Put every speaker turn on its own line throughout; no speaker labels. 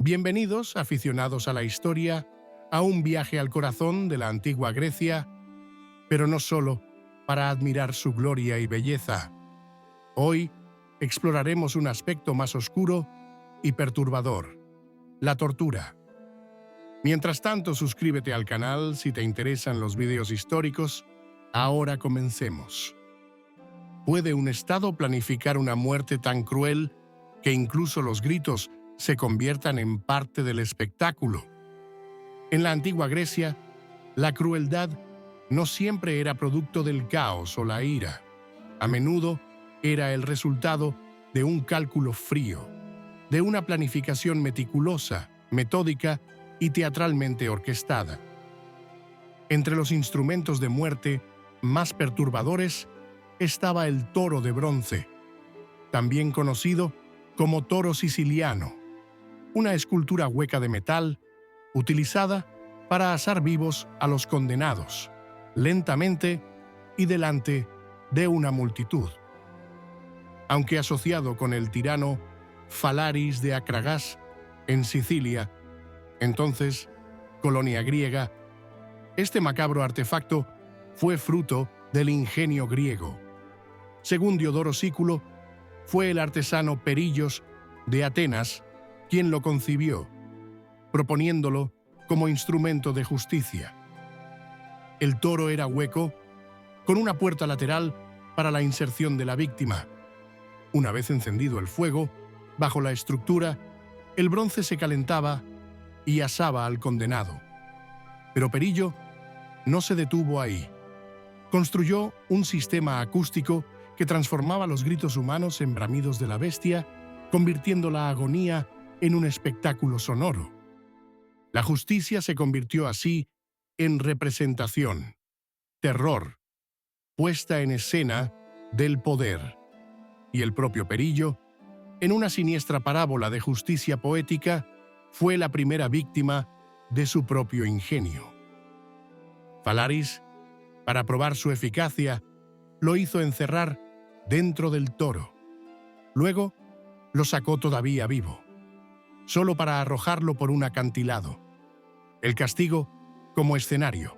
Bienvenidos, aficionados a la historia, a un viaje al corazón de la antigua Grecia, pero no solo para admirar su gloria y belleza. Hoy exploraremos un aspecto más oscuro y perturbador: la tortura. Mientras tanto, suscríbete al canal si te interesan los videos históricos. Ahora comencemos. ¿Puede un Estado planificar una muerte tan cruel que incluso los gritos se conviertan en parte del espectáculo? En la antigua Grecia, la crueldad no siempre era producto del caos o la ira. A menudo era el resultado de un cálculo frío, de una planificación meticulosa, metódica y teatralmente orquestada. Entre los instrumentos de muerte más perturbadores estaba el toro de bronce, también conocido como toro siciliano, una escultura hueca de metal utilizada para asar vivos a los condenados, lentamente y delante de una multitud. Aunque asociado con el tirano Falaris de Acragas en Sicilia, entonces colonia griega, este macabro artefacto fue fruto del ingenio griego. Según Diodoro Sículo, fue el artesano Perillos de Atenas quien lo concibió, proponiéndolo como instrumento de justicia. El toro era hueco, con una puerta lateral para la inserción de la víctima. Una vez encendido el fuego, bajo la estructura, el bronce se calentaba y asaba al condenado. Pero Perillo no se detuvo ahí. Construyó un sistema acústico que transformaba los gritos humanos en bramidos de la bestia, convirtiendo la agonía en un espectáculo sonoro. La justicia se convirtió así en representación, terror, puesta en escena del poder. Y el propio Perillo, en una siniestra parábola de justicia poética, fue la primera víctima de su propio ingenio. Falaris, para probar su eficacia, lo hizo encerrar dentro del toro. Luego lo sacó todavía vivo, solo para arrojarlo por un acantilado. El castigo como escenario,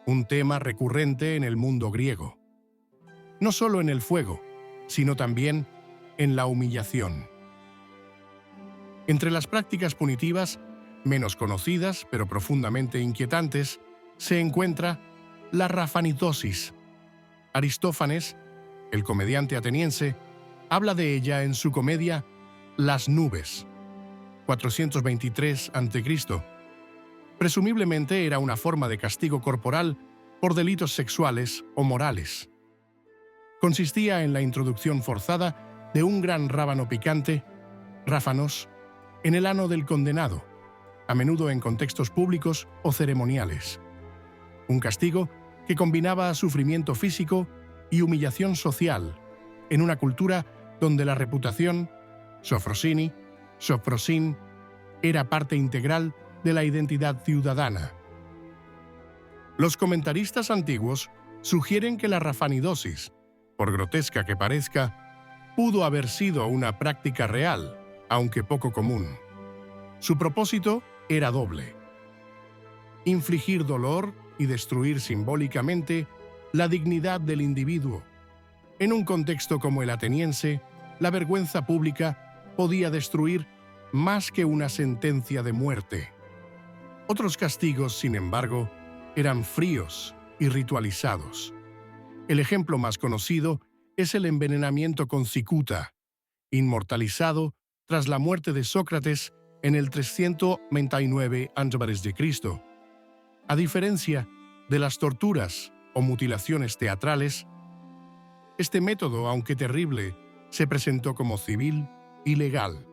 un tema recurrente en el mundo griego. No solo en el fuego, sino también en la humillación. Entre las prácticas punitivas, menos conocidas pero profundamente inquietantes, se encuentra la rafanitosis. Aristófanes, el comediante ateniense, habla de ella en su comedia Las nubes, 423 a.C. Presumiblemente era una forma de castigo corporal por delitos sexuales o morales. Consistía en la introducción forzada de un gran rábano picante, ráfanos, en el ano del condenado, a menudo en contextos públicos o ceremoniales. Un castigo que combinaba sufrimiento físico y humillación social en una cultura donde la reputación, sofrosini, sofrosin, era parte integral de la identidad ciudadana. Los comentaristas antiguos sugieren que la rafanidosis, por grotesca que parezca, pudo haber sido una práctica real, aunque poco común. Su propósito era doble: infligir dolor y destruir simbólicamente la dignidad del individuo. En un contexto como el ateniense, la vergüenza pública podía destruir más que una sentencia de muerte. Otros castigos, sin embargo, eran fríos y ritualizados. El ejemplo más conocido es el envenenamiento con cicuta, inmortalizado tras la muerte de Sócrates en el 399 a.C. A diferencia de las torturas o mutilaciones teatrales, este método, aunque terrible, se presentó como civil y legal.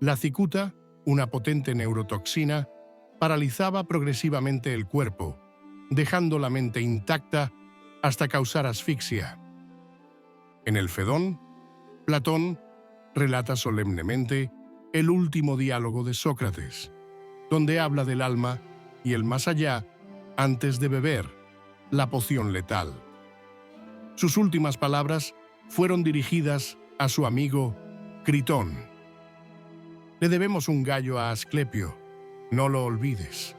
La cicuta, una potente neurotoxina, paralizaba progresivamente el cuerpo, dejando la mente intacta hasta causar asfixia. En el Fedón, Platón relata solemnemente el último diálogo de Sócrates, donde habla del alma y el más allá antes de beber la poción letal. Sus últimas palabras fueron dirigidas a su amigo Critón. Le debemos un gallo a Asclepio, no lo olvides.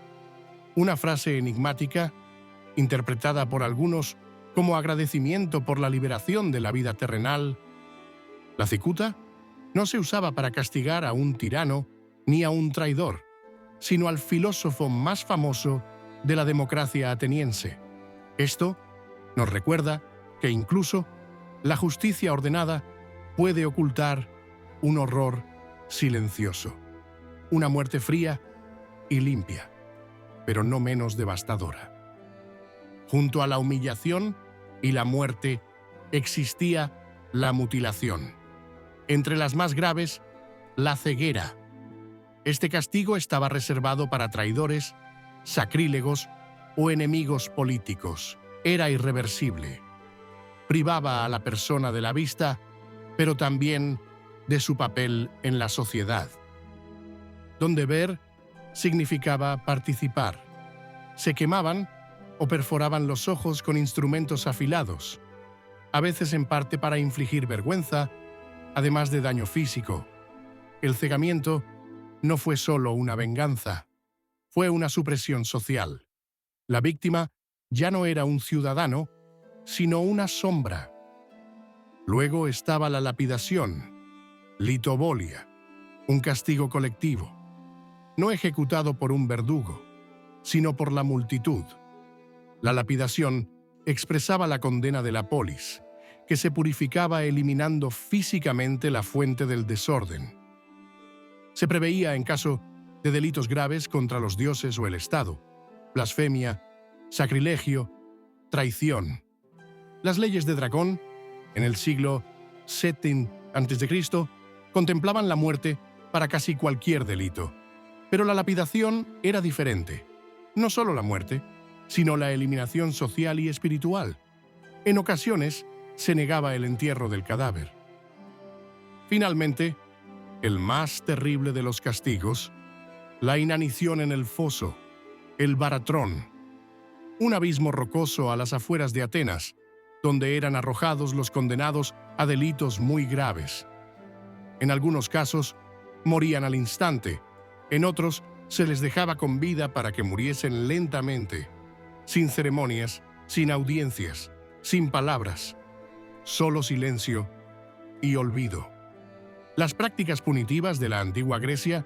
Una frase enigmática, interpretada por algunos como agradecimiento por la liberación de la vida terrenal. La cicuta no se usaba para castigar a un tirano ni a un traidor, sino al filósofo más famoso de la democracia ateniense. Esto nos recuerda que incluso la justicia ordenada puede ocultar un horror silencioso, una muerte fría y limpia, pero no menos devastadora. Junto a la humillación y la muerte existía la mutilación. Entre las más graves, la ceguera. Este castigo estaba reservado para traidores, sacrílegos o enemigos políticos. Era irreversible. Privaba a la persona de la vista, pero también de su papel en la sociedad, donde ver significaba participar. Se quemaban o perforaban los ojos con instrumentos afilados, a veces en parte para infligir vergüenza, además de daño físico. El cegamiento no fue solo una venganza, fue una supresión social. La víctima ya no era un ciudadano, sino una sombra. Luego estaba la lapidación, litobolia, un castigo colectivo, no ejecutado por un verdugo, sino por la multitud. La lapidación expresaba la condena de la polis, que se purificaba eliminando físicamente la fuente del desorden. Se preveía en caso de delitos graves contra los dioses o el Estado, blasfemia, sacrilegio, traición. Las leyes de Dracón, en el siglo VII a.C., contemplaban la muerte para casi cualquier delito. Pero la lapidación era diferente. No solo la muerte, sino la eliminación social y espiritual. En ocasiones, se negaba el entierro del cadáver. Finalmente, el más terrible de los castigos, la inanición en el foso, el baratrón, un abismo rocoso a las afueras de Atenas, donde eran arrojados los condenados a delitos muy graves. En algunos casos, morían al instante, en otros se les dejaba con vida para que muriesen lentamente, sin ceremonias, sin audiencias, sin palabras, solo silencio y olvido. Las prácticas punitivas de la antigua Grecia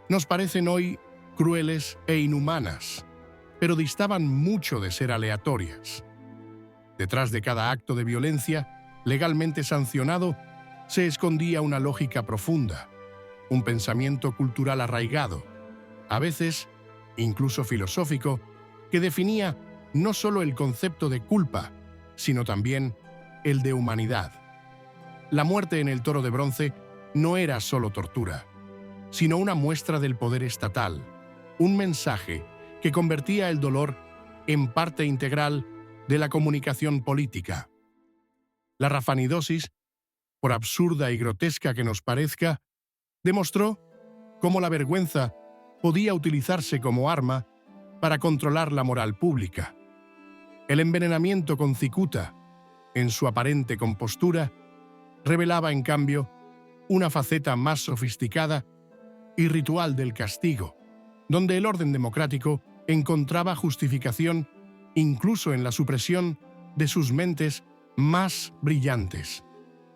nos parecen hoy crueles e inhumanas, pero distaban mucho de ser aleatorias. Detrás de cada acto de violencia, legalmente sancionado, se escondía una lógica profunda, un pensamiento cultural arraigado, a veces incluso filosófico, que definía no solo el concepto de culpa, sino también el de humanidad. La muerte en el Toro de Bronce no era solo tortura, sino una muestra del poder estatal, un mensaje que convertía el dolor en parte integral de la comunicación política. La rafanidosis, por absurda y grotesca que nos parezca, demostró cómo la vergüenza podía utilizarse como arma para controlar la moral pública. El envenenamiento con cicuta, en su aparente compostura, revelaba en cambio una faceta más sofisticada y ritual del castigo, donde el orden democrático encontraba justificación incluso en la supresión de sus mentes más brillantes.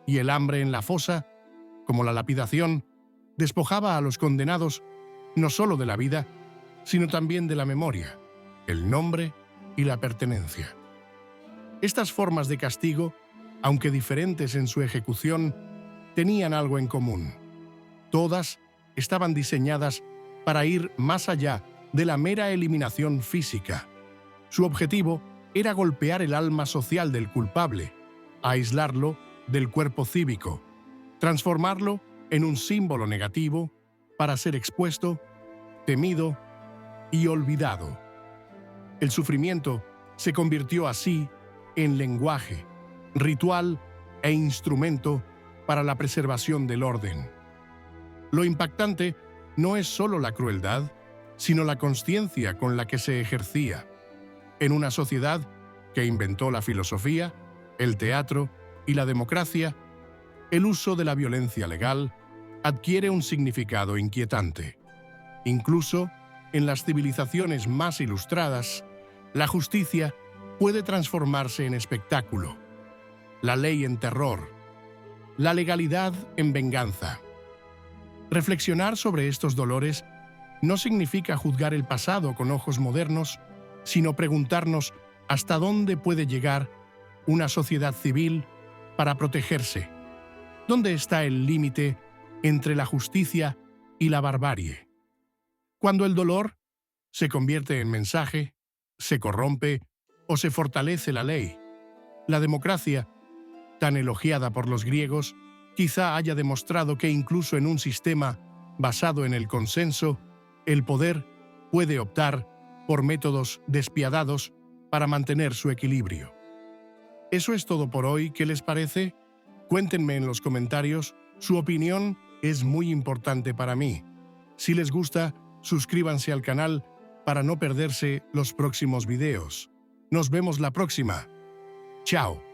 Y el hambre en la fosa, como la lapidación, despojaba a los condenados no solo de la vida, sino también de la memoria, el nombre y la pertenencia. Estas formas de castigo, aunque diferentes en su ejecución, tenían algo en común. Todas estaban diseñadas para ir más allá de la mera eliminación física. Su objetivo era golpear el alma social del culpable, aislarlo del cuerpo cívico, transformarlo en un símbolo negativo para ser expuesto, temido y olvidado. El sufrimiento se convirtió así en lenguaje, ritual e instrumento para la preservación del orden. Lo impactante no es solo la crueldad, sino la consciencia con la que se ejercía. En una sociedad que inventó la filosofía, el teatro y la democracia, el uso de la violencia legal adquiere un significado inquietante. Incluso en las civilizaciones más ilustradas, la justicia puede transformarse en espectáculo, la ley en terror, la legalidad en venganza. Reflexionar sobre estos dolores no significa juzgar el pasado con ojos modernos, sino preguntarnos hasta dónde puede llegar una sociedad civil para protegerse. ¿Dónde está el límite entre la justicia y la barbarie? Cuando el dolor se convierte en mensaje, se corrompe o se fortalece la ley. La democracia, tan elogiada por los griegos, quizá haya demostrado que incluso en un sistema basado en el consenso, el poder puede optar por métodos despiadados para mantener su equilibrio. Eso es todo por hoy. ¿Qué les parece? Cuéntenme en los comentarios. Su opinión es muy importante para mí. Si les gusta, suscríbanse al canal para no perderse los próximos videos. Nos vemos la próxima. Chao.